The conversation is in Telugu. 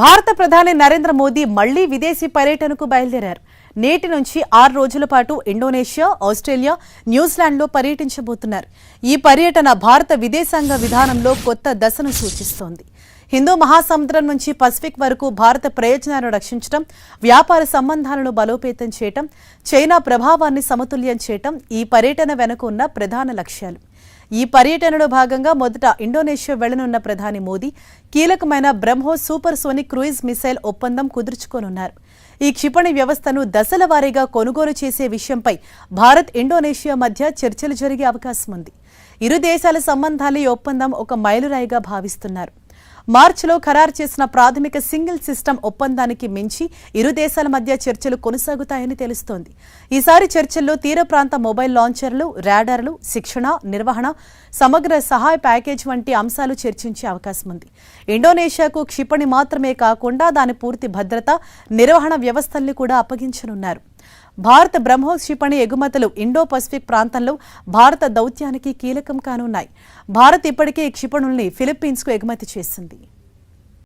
భారత ప్రధాని నరేంద్ర మోదీ మళ్లీ విదేశీ పర్యటనకు బయలుదేరారు. నేటి నుంచి 6 రోజుల పాటు ఇండోనేషియా, ఆస్ట్రేలియా, న్యూజిలాండ్లో పర్యటించబోతున్నారు. ఈ పర్యటన భారత విదేశాంగ విధానంలో కొత్త దశను సూచిస్తోంది. హిందూ మహాసముద్రం నుంచి పసిఫిక్ వరకు భారత ప్రయోజనాలను రక్షించడం, వ్యాపార సంబంధాలను బలోపేతం చేయడం, చైనా ప్రభావాన్ని సమతుల్యం చేయడం ఈ పర్యటన వెనుక ఉన్న ప్రధాన లక్ష్యాలు. ఈ పర్యటనలో భాగంగా మొదట ఇండోనేషియా వెళ్లనున్న ప్రధాని మోదీ కీలకమైన BrahMos super sonic cruise missile ఒప్పందం కుదుర్చుకోనున్నారు. ఈ క్షిపణి వ్యవస్థను దశల వారీగా కొనుగోలు చేసే విషయంపై భారత్, ఇండోనేషియా మధ్య చర్చలు జరిగే అవకాశం ఉంది. ఇరు దేశాల సంబంధాలు ఈ ఒప్పందం ఒక మైలురాయిగా భావిస్తున్నారు. మార్చిలో ఖరారు చేసిన ప్రాథమిక సింగిల్ సిస్టమ్ ఒప్పందానికి మించి ఇరు దేశాల మధ్య చర్చలు కొనసాగుతాయని తెలుస్తోంది. ఈసారి చర్చల్లో తీర ప్రాంత మొబైల్ లాంచర్లు, రాడార్లు, శిక్షణ, నిర్వహణ, సమగ్ర సహాయ ప్యాకేజ్ వంటి అంశాలు చర్చించే అవకాశం ఉంది. ఇండోనేషియాకు క్షిపణి మాత్రమే కాకుండా దాని పూర్తి భద్రత, నిర్వహణ వ్యవస్థల్ని కూడా అప్పగించనున్నారు. భారత బ్రహ్మోస్ క్షిపణి ఎగుమతులు ఇండో పసిఫిక్ ప్రాంతంలో భారత దౌత్యానికి కీలకం కానున్నాయి. భారత్ ఇప్పటికే ఈ క్షిపణుల్ని ఫిలిప్పీన్స్కు ఎగుమతి చేసింది.